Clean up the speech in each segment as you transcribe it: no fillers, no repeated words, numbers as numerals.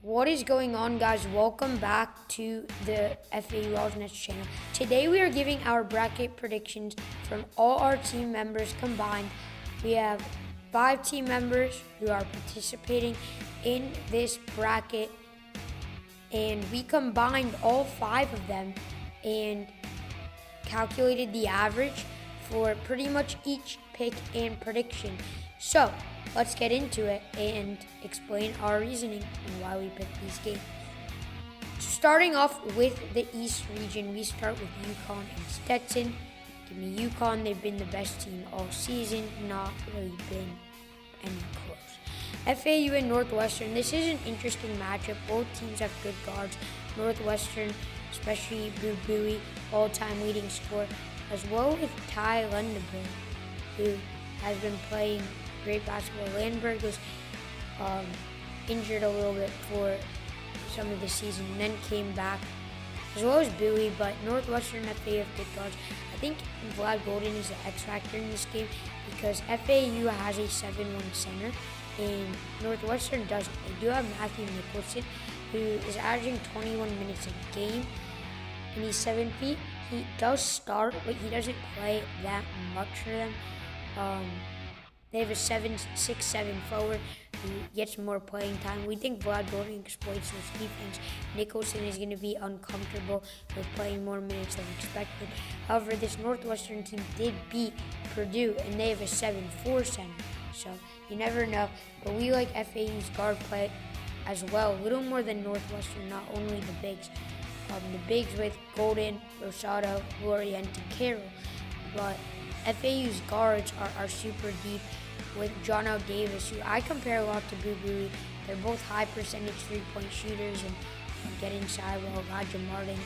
What is going on, guys? Welcome back to the FAU Alternate channel. Today we are giving our bracket predictions from all our team members combined. We have 5 team members who are participating in this bracket, and we combined all 5 of them and calculated the average for pretty much each pick and prediction. So let's get into it and explain our reasoning and why we picked these games. So starting off with the East region, we start with UConn and Stetson. Give me UConn. They've been the best team all season, not really been any close. FAU and Northwestern. This is an interesting matchup. Both teams have good guards. Northwestern, especially Boo Buie, all-time leading scorer, as well with Ty Lundeberg, who has been playing great basketball. Landberg was injured a little bit for some of the season and then came back, as well as Buie, but Northwestern and FAU have good guards. I think Vlad Golden is the X factor in this game because FAU has a 7-1 center and Northwestern doesn't. They do have Matthew Nicholson, who is averaging 21 minutes a game, and he's 7 feet. He does start, but he doesn't play that much for them. They have a 6'7" forward who gets more playing time. We think Vlad Golden exploits this defense. Nicholson is going to be uncomfortable with playing more minutes than expected. However, this Northwestern team did beat Purdue, and they have a 7'4" center. So you never know. But we like FAU's guard play as well, a little more than Northwestern, not only the bigs. The bigs with Golden, Rosado, Lorient, and Carroll. But FAU's guards are super deep with John L. Davis, who I compare a lot to Boo Buie. They're both high percentage three-point shooters and get inside well. Elijah Martin,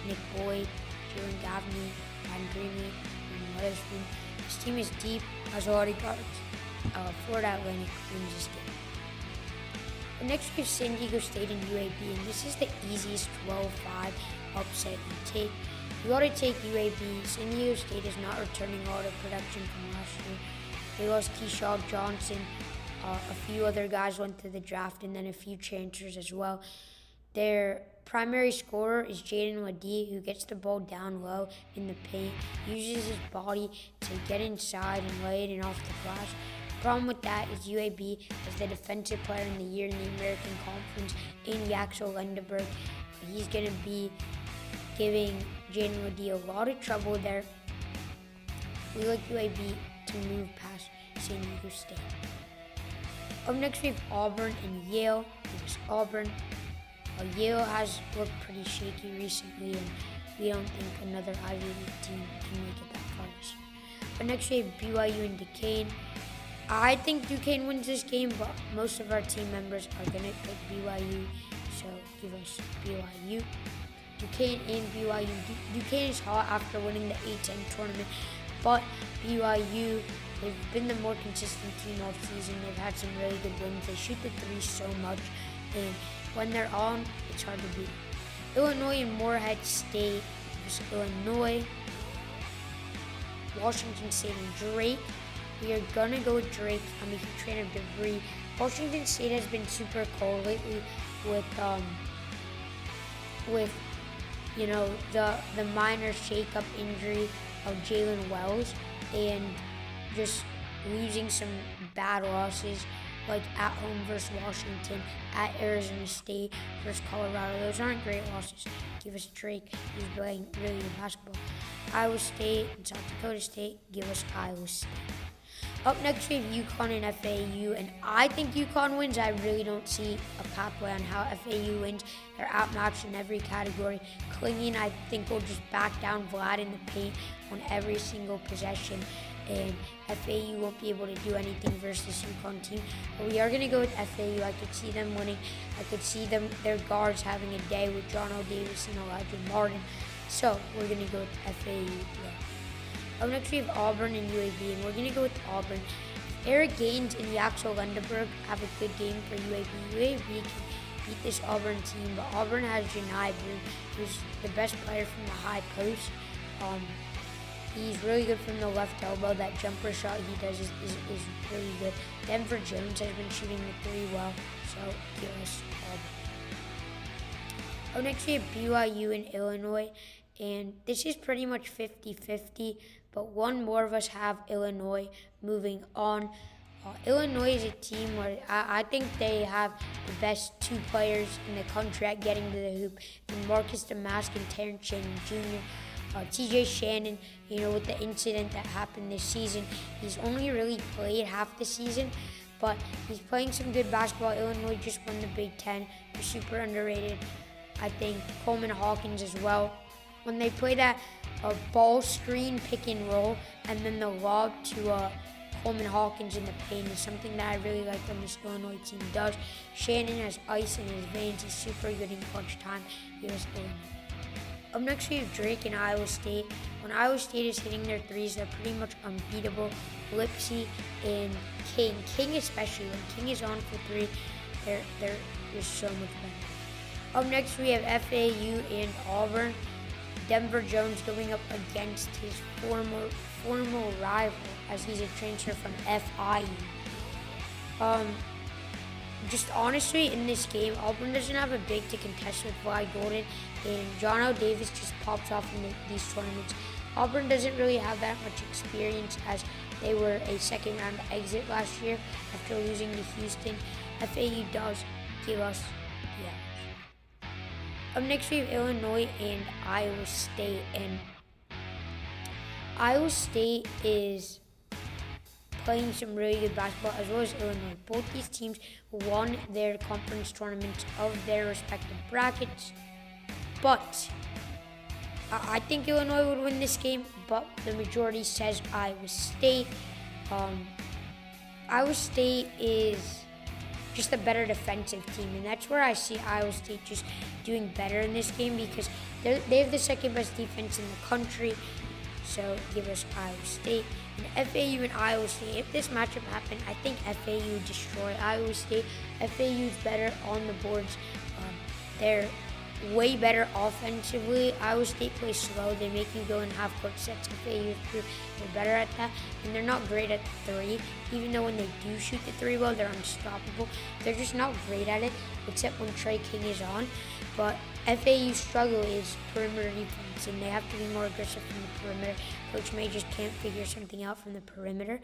Nick Boyd, Jalen Gaffney, Ryan Greenlee, and Weatherspoon. This team is deep, has a lot of guards. Florida Atlantic wins this game. The next we have San Diego State and UAB, and this is the easiest 12-5 upset you take. You got to take UAB. San Diego State is not returning a lot of production from last year. They lost Keyshawn Johnson. A few other guys went to the draft, and then a few transfers as well. Their primary scorer is Jaden Wadee, who gets the ball down low in the paint, uses his body to get inside and lay it in off the glass. The problem with that is UAB is the defensive player in the year in the American Conference in Yaxel Lundeberg. He's going to be giving Jaden Wadee a lot of trouble there. We like UAB to move past San Diego State. Up next we have Auburn and Yale. It was Auburn. Yale has looked pretty shaky recently, and we don't think another Ivy League team can make it that far this year. But next we have BYU and Duquesne. I think Duquesne wins this game, but most of our team members are going to pick BYU, so give us BYU. Duquesne and BYU. Duquesne is hot after winning the A-10 tournament, but BYU, they've been the more consistent team all season. They've had some really good wins. They shoot the three so much, and when they're on, it's hard to beat. Illinois and Morehead State. Illinois, Washington State, and Drake. We are gonna go with Drake. I'm a huge fan of DeVry. Washington State has been super cold lately with the minor shake-up injury of Jalen Wells and just losing some bad losses, like at home versus Washington, at Arizona State versus Colorado. Those aren't great losses. Give us Drake, who's playing really good basketball. Iowa State and South Dakota State. Give us Iowa State. Up next we have UConn and FAU, and I think UConn wins. I really don't see a pathway on how FAU wins. They're outmatched in every category. Clingan, I think, will just back down Vlad in the paint on every single possession, and FAU won't be able to do anything versus this UConn team. But we are going to go with FAU. I could see them winning. I could see their guards having a day with John L. Davis and Elijah Martin. So we're going to go with FAU. Up next we have Auburn and UAB, and we're going to go with Auburn. Eric Gaines and Yaxel Lundeberg have a good game for UAB. UAB can beat this Auburn team, but Auburn has Janai Broome, who's the best player from the high post. He's really good from the left elbow. That jumper shot he does is really good. Denver Jones has been shooting the three well, so give us Auburn. Next we have BYU and Illinois, and this is pretty much 50-50, but one more of us have Illinois moving on. Illinois is a team where I think they have the best two players in the country at getting to the hoop, and Marcus Damask and Terrence Shannon Jr. TJ Shannon, with the incident that happened this season, he's only really played half the season, but he's playing some good basketball. Illinois just won the Big Ten. They're super underrated. I think Coleman Hawkins as well. When they play that ball screen pick and roll, and then the lob to Coleman Hawkins in the paint is something that I really like when this Illinois team does. Shannon has ice in his veins. He's super good in clutch time. Here's Illinois. Up next we have Drake and Iowa State. When Iowa State is hitting their threes, they're pretty much unbeatable. Lipsey and King especially, when King is on for three, they're so much better. Up next we have FAU and Auburn. Denver Jones going up against his former rival, as he's a transfer from FIU. Just honestly, in this game, Auburn doesn't have a big to contest with Vlad Golden, and John L. Davis just pops off in these tournaments. Auburn doesn't really have that much experience, as they were a second-round exit last year after losing to Houston. FAU does give us the edge. Up next, we have Illinois and Iowa State, and Iowa State is playing some really good basketball, as well as Illinois. Both these teams won their conference tournaments of their respective brackets, but I think Illinois would win this game, but the majority says Iowa State. Iowa State is just a better defensive team, and that's where I see Iowa State just doing better in this game, because they have the second best defense in the country. So give us Iowa State. And FAU and Iowa State, if this matchup happened, I think FAU would destroy Iowa State. FAU is better on the boards. They're way better offensively. Iowa State plays slow. They make you go in half-court sets. FAU, they're better at that. And they're not great at the three. Even though when they do shoot the three well, they're unstoppable. They're just not great at it, except when Trey King is on. But FAU's struggle is perimeter defense, and they have to be more aggressive from the perimeter. Coach May just can't figure something out from the perimeter.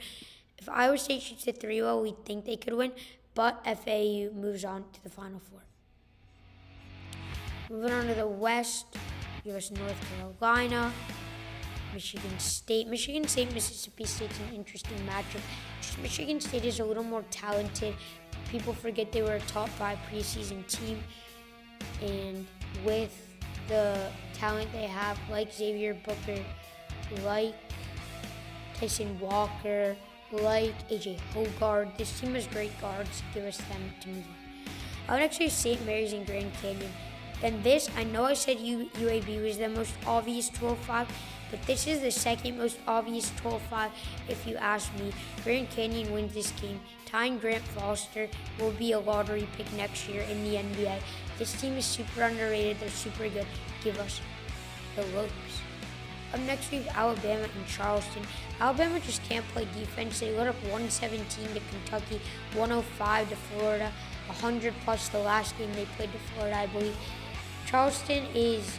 If Iowa State shoots the three well, we think they could win, but FAU moves on to the Final Four. Moving on to the West, U.S. North Carolina, Michigan State. Michigan State, Mississippi State's an interesting matchup. Just Michigan State is a little more talented. People forget they were a top 5 preseason team. And with the talent they have, like Xavier Booker, like Tyson Walker, like AJ Hoggard, this team has great guards. Give us them to move on. I would actually St. Mary's and Grand Canyon. And this, I know I said UAB was the most obvious 12-5, but this is the second most obvious 12-5 if you ask me. Grand Canyon wins this game. Tying Grant Foster will be a lottery pick next year in the NBA. This team is super underrated. They're super good. Give us the Lopes. Up next, we have Alabama and Charleston. Alabama just can't play defense. They lit up 117 to Kentucky, 105 to Florida, 100 plus the last game they played to Florida, I believe. Charleston is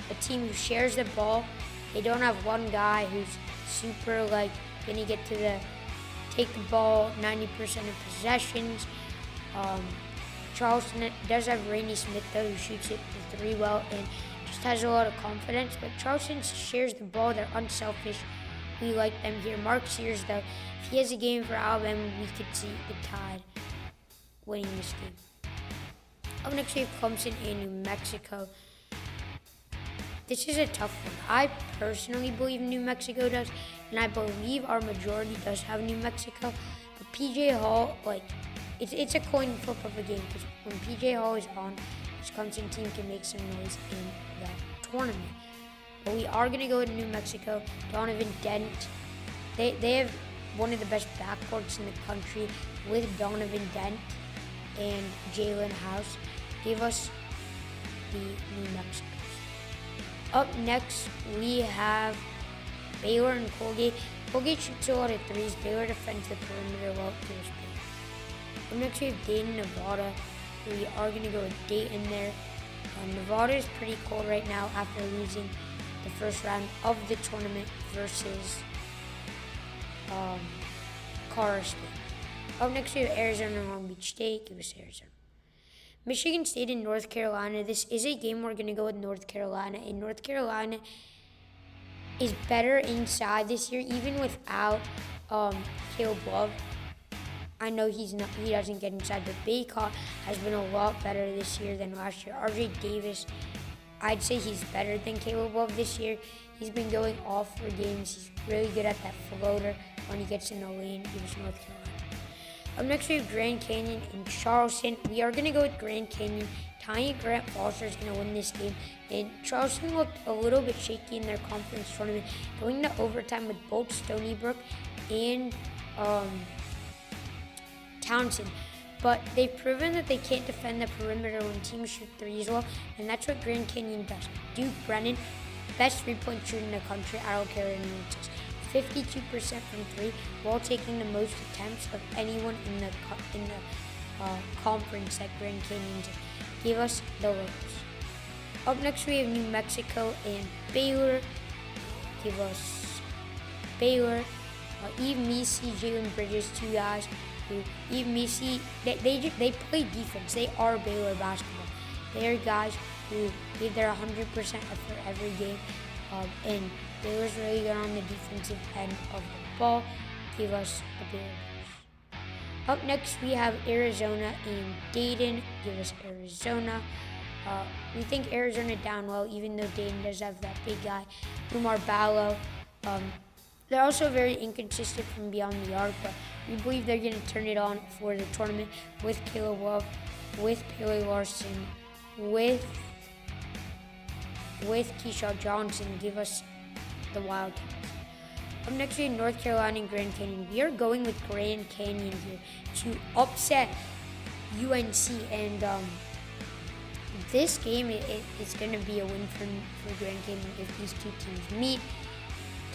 a team who shares the ball. They don't have one guy who's super gonna get to take the ball 90% of possessions. Charleston does have Rainey Smith though, who shoots it the three well and just has a lot of confidence. But Charleston shares the ball. They're unselfish. We like them here. Mark Sears though, if he has a game for Alabama, we could see the Tide winning this game. Up next we have Clemson and New Mexico. This is a tough one. I personally believe New Mexico does, and I believe our majority does have New Mexico. But PJ Hall, it's a coin flip of a game, because when PJ Hall is on, this Clemson team can make some noise in the tournament. But we are going to go with New Mexico. Donovan Dent. They have one of the best backcourts in the country with Donovan Dent and Jalen House. Give us the New Mexico. Up next, we have Baylor and Colgate. Colgate shoots a lot of threes. Baylor defends the perimeter well. Up next, we have Dayton, Nevada. We are going to go with Dayton there. Nevada is pretty cold right now after losing the first round of the tournament versus Colorado State. Up next we have Arizona and Long Beach State. Give us Arizona. Michigan State and North Carolina. This is a game we're going to go with North Carolina. And North Carolina is better inside this year, even without Caleb Love. I know he doesn't get inside, but Baycott has been a lot better this year than last year. RJ Davis, I'd say he's better than Caleb Love this year. He's been going off for games. He's really good at that floater when he gets in the lane. He was North Carolina. Up next we have Grand Canyon and Charleston. We are going to go with Grand Canyon. Tanya Grant Foster is going to win this game. And Charleston looked a little bit shaky in their conference tournament, going to overtime with both Stony Brook and Townsend. But they've proven that they can't defend the perimeter when teams shoot threes well, and that's what Grand Canyon does. Duke Brennan, best three-point shooter in the country. I don't care what anyone says. 52% from three, while taking the most attempts of anyone in the conference that Grand Canyon did. Give us the Lobos. Up next we have New Mexico and Baylor. Give us Baylor. Eve Misi, Jalen Bridges, two guys who Eve Misi, they play defense. They are Baylor basketball. They are guys who give their 100% effort every game, and Baylor's really good on the defensive end of the ball. Give us the Baylor. Up next, we have Arizona and Dayton. Give us Arizona. We think Arizona down low, even though Dayton does have that big guy, Umar Ballo. They're also very inconsistent from beyond the arc, but we believe they're going to turn it on for the tournament with Caleb Love, with Pele Larson, with Keyshawn Johnson. Give us the Wildcats. Up next, we have North Carolina and Grand Canyon. We are going with Grand Canyon here to upset UNC, and this game it's going to be a win for Grand Canyon if these two teams meet.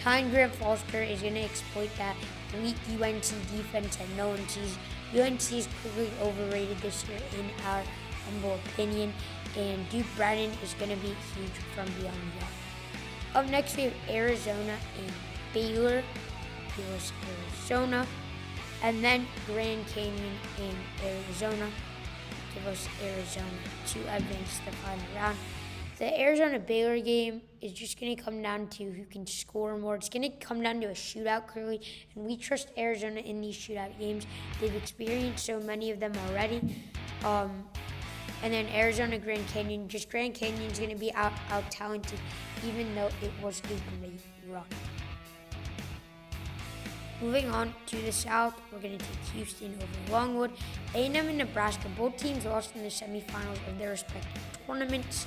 Ty Grant Foster is going to exploit that weak UNC defense that no one sees. UNC is clearly overrated this year in our humble opinion, and Duke Brennan is going to be huge from beyond the arc. Up next, we have Arizona and Baylor. Give us Arizona. And then Grand Canyon and Arizona. Give us Arizona to advance to the final round. The Arizona-Baylor game is just going to come down to who can score more. It's going to come down to a shootout, clearly, and we trust Arizona in these shootout games. They've experienced so many of them already. And then Arizona, Grand Canyon. Just Grand Canyon's going to be out-talented, even though it was a great run. Moving on to the South, we're going to take Houston over Longwood. A&M and Nebraska, both teams lost in the semifinals of their respective tournaments.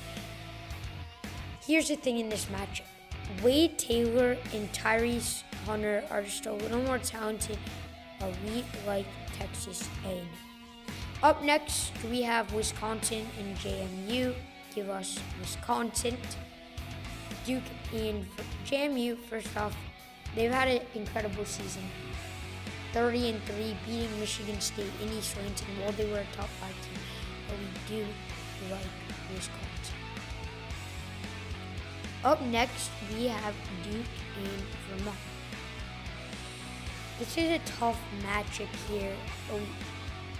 Here's the thing in this matchup. Wade Taylor and Tyrese Hunter are just a little more talented, but we like Texas A&M. Up next, we have Wisconsin and JMU. Give us Wisconsin. Duke and JMU, first off, they've had an incredible season. 30-3, beating Michigan State in East Lansing while they were a top 5 team. But we do like Wisconsin. Up next, we have Duke and Vermont. This is a tough matchup here.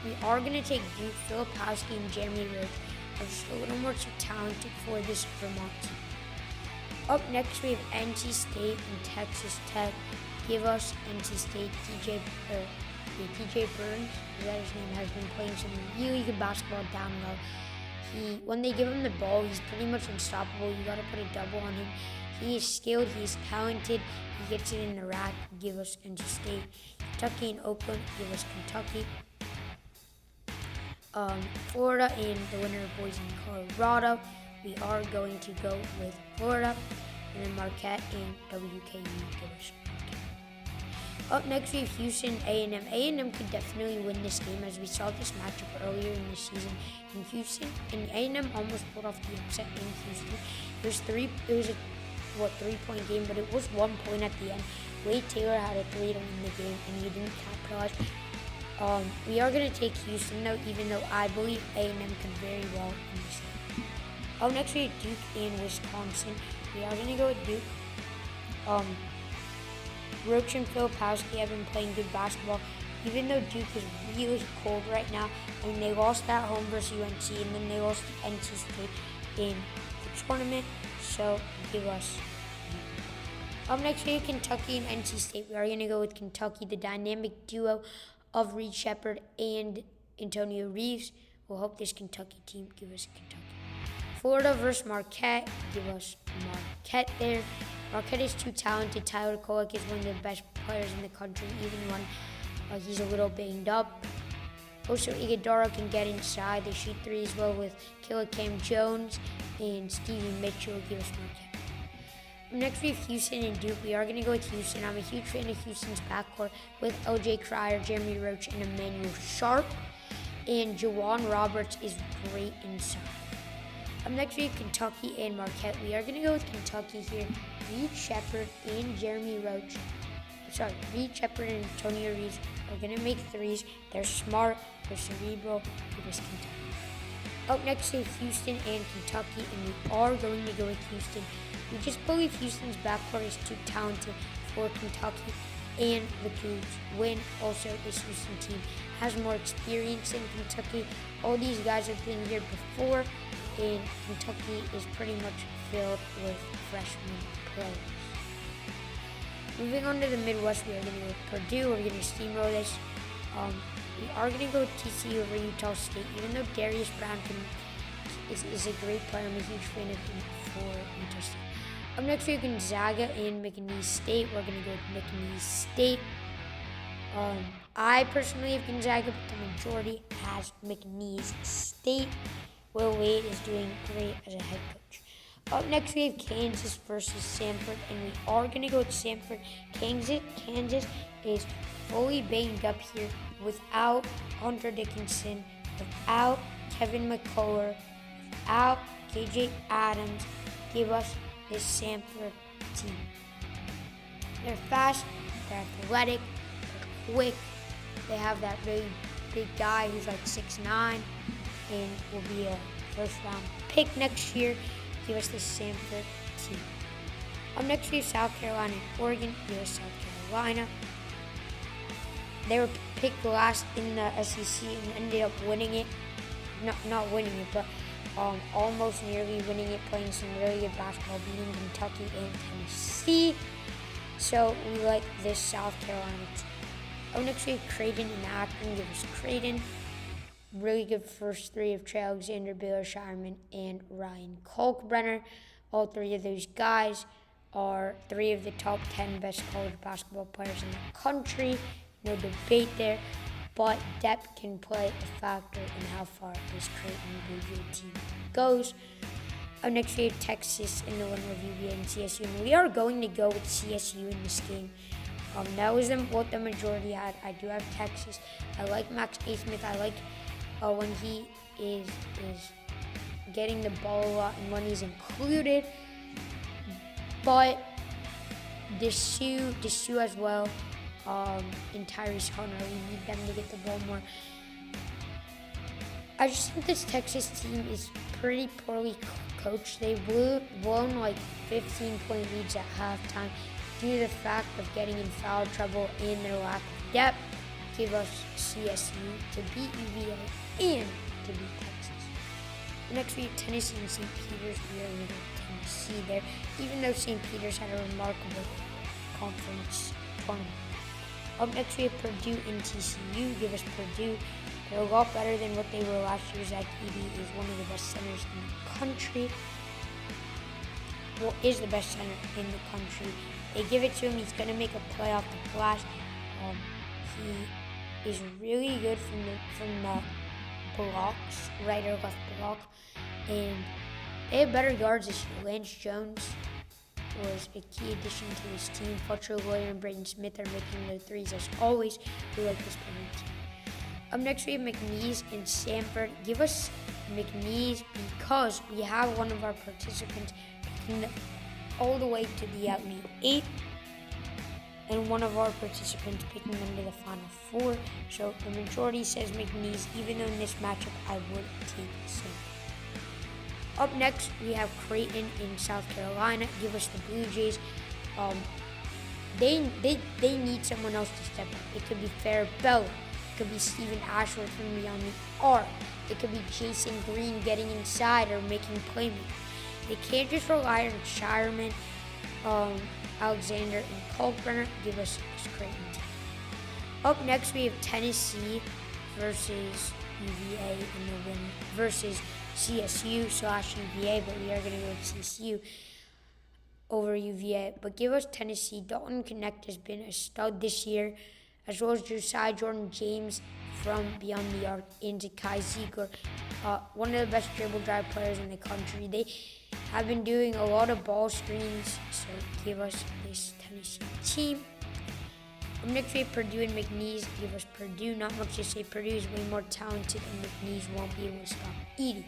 We are going to take Duke. Filipowski and Jeremy Roach are just a little more too talented for this Vermont team. Up next, we have NC State and Texas Tech. Give us NC State. TJ Burns, that his name, has been playing some really good basketball down low. When they give him the ball, he's pretty much unstoppable. You got to put a double on him. He is skilled. He's talented. He gets it in the rack. Give us NC State. Kentucky and Oakland. Give us Kentucky. Florida and the winner of Boise and Colorado. We are going to go with Florida. And then Marquette and WKU. Give us Marquette. Up next, we have Houston A&M. A&M could definitely win this game, as we saw this matchup earlier in the season in Houston. And A&M almost pulled off the upset in Houston. It was a 3-point game, but it was 1 point at the end. Wade Taylor had a 3 to win the game, and he didn't capitalize. We are going to take Houston, though, even though I believe A&M could very well win this game. Up next we have Duke and Wisconsin. We are going to go with Duke. Roach and Filipowski have been playing good basketball, even though Duke is really cold right now. I mean, they lost at home versus UNC, and then they lost to NC State in the tournament. So give us. Up next we have Kentucky and NC State. We are going to go with Kentucky, the dynamic duo of Reed Sheppard and Antonio Reeves. We'll hope this Kentucky team give us Kentucky. Florida versus Marquette. Give us Marquette there. Marquette is too talented. Tyler Kolek is one of the best players in the country, even when he's a little banged up. Also, Iguodala can get inside. They shoot threes well with Cam Jones and Stevie Mitchell. Give us Marquette. Next we have Houston and Duke. We are going to go with Houston. I'm a huge fan of Houston's backcourt with LJ Cryer, Jeremy Roach, and Emmanuel Sharp. And Jawan Roberts is great inside. Next we have Kentucky and Marquette. We are going to go with Kentucky here. Reed Sheppard and Reed Sheppard and Antonio Reeves are going to make threes. They're smart. They're cerebral. Give us Kentucky. Up next we have Houston and Kentucky, and we are going to go with Houston. We just believe Houston's backcourt is too talented for Kentucky and the Cougs win. Also, this Houston team has more experience than Kentucky. All these guys have been here before, and Kentucky is pretty much filled with freshman players. Moving on to the Midwest, we are going to go with Purdue. We're going to steamroll this. We are going to go with TCU over Utah State, even though Darius Brown is a great player. I'm a huge fan of him for Utah State. Up next, we have Gonzaga and McNeese State. We're going to go with McNeese State. I personally have Gonzaga, but the majority has McNeese State. Will Wade is doing great as a head coach. Up next, we have Kansas versus Samford, and we are going to go with Samford. Kansas is fully banged up here without Hunter Dickinson, without Kevin McCullough, without KJ Adams. Give us this Samford team. They're fast, they're athletic, they're quick. They have that really big guy who's like 6'9", and will be a first-round pick next year. Give us this Samford team. Up next, we have South Carolina and Oregon. Give us South Carolina. They were picked last in the SEC and ended up winning it. Not winning it, but almost nearly winning it, playing some really good basketball, beating Kentucky and Tennessee. So we like this South Carolina team. Up next, we have Creighton and Akron. Give us Creighton. Really good first three of Trey Alexander, Baylor Shireman, and Ryan Kalkbrenner. All three of those guys are three of the top 10 best college basketball players in the country. No debate there, but depth can play a factor in how far this Creighton Blue Jay team goes. Up next, we have Texas in the winner of UVA and CSU, and we are going to go with CSU in this game. That was what the majority had. I do have Texas. I like Max Abmas. I like when he is getting the ball a lot and when he's included. But Dessou as well, and Tyrese Hunter, we need them to get the ball more. I just think this Texas team is pretty poorly coached. They've blown like 15-point leads at halftime due to the fact of getting in foul trouble and their lack of depth. Give us CSU to beat UVA and to beat Texas. Next we have Tennessee and St. Peter's. We are going to Tennessee there, even though St. Peter's had a remarkable conference tournament. Up next we have Purdue and TCU. Give us Purdue. They're a lot better than what they were last year. Zach Edey is one of the best centers in the country. Well, is the best center in the country. They give it to him. He's going to make a play off the glass. He is really good from the blocks, right or left block. And they have better guards this year. Lance Jones was a key addition to this team. Fletcher Loyer and Braden Smith are making their threes as always. We like this Purdue team. Up next we have McNeese and Samford. Give us McNeese because we have one of our participants picking all the way to the Elite Eight, and one of our participants picking them to the Final Four. So the majority says McNeese, even though in this matchup I would take Samford. Up next, we have Creighton in South Carolina. Give us the Blue Jays. They need someone else to step up. It could be Farabella. It could be Steven Ashworth from beyond the arc. It could be Jason Green getting inside or making playmakers. They can't just rely on Shireman, Alexander, and Kalkbrenner. Give us this Creighton team. Up next, we have Tennessee versus UVA in the win versus CSU/UVA, but we are going to go with CSU over UVA. But give us Tennessee. Dalton Connect has been a stud this year, as well as Josiah Jordan-James from beyond the arc, and Zakai Ziegler, one of the best dribble drive players in the country. They have been doing a lot of ball screens, so give us this Tennessee team. Next, we have Purdue and McNeese. Give us Purdue. Not much to say. Purdue is way more talented, and McNeese won't be able to stop Edey.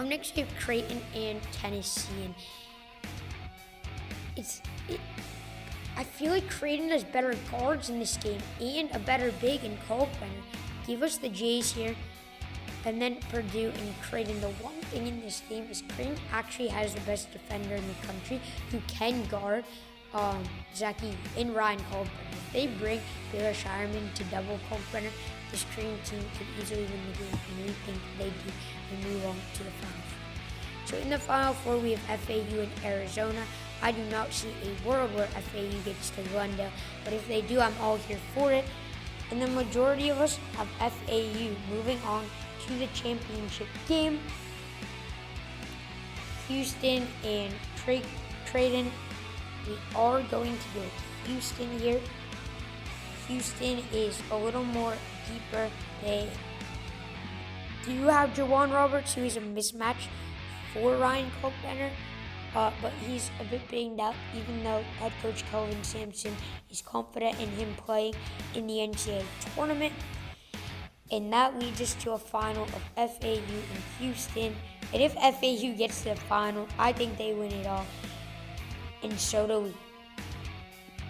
Next, we have Creighton and Tennessee. And I feel like Creighton has better guards in this game and a better big in Kalkbrenner. Give us the Jays here. And then Purdue and Creighton. The one thing in this game is Creighton actually has the best defender in the country who can guard Zaki and Ryan Kalkbrenner. If they bring Baylor Shireman to double Kalkbrenner, this Creighton team could easily win the game, and we think they do and move on to the Final Four. So in the Final Four, we have FAU and Arizona. I do not see a world where FAU gets to Glendale, but if they do, I'm all here for it. And the majority of us have FAU moving on to the championship game. Houston and Creighton. We are going to go with Houston here. Houston is a little more deeper. They do have Jawan Roberts, who is a mismatch for Ryan Kalkbrenner, but he's a bit banged up, even though head coach Kelvin Sampson is confident in him playing in the NCAA tournament. And that leads us to a final of FAU and Houston. And if FAU gets to the final, I think they win it all. And so do we.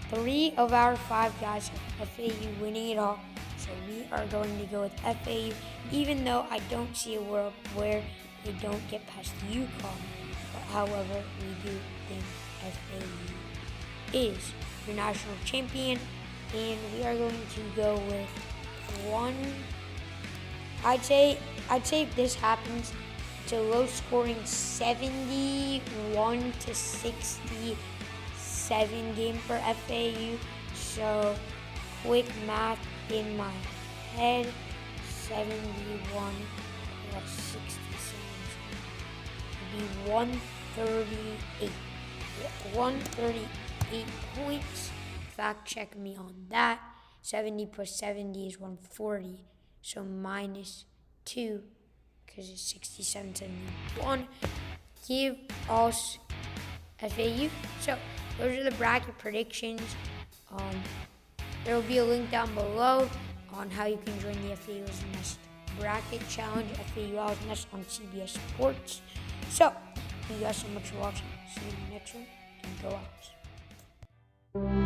3 of our 5 guys have FAU winning it all. So we are going to go with FAU, even though I don't see a world where they don't get past UConn. But however, we do think FAU is your national champion. And we are going to go with one. I'd say if this happens, it's a low-scoring 71-67 game for FAU. So, quick math in my head: 71 plus 67 would be 138. 138 points. Fact check me on that. 70 plus 70 is 140. So minus 2, because it's 67, 71. Give us FAU. So those are the bracket predictions. There will be a link down below on how you can join the FAU's Nest Bracket Challenge, FAU Owls Nest on CBS Sports. So, thank you guys so much for watching. See you in the next one, and go Owls.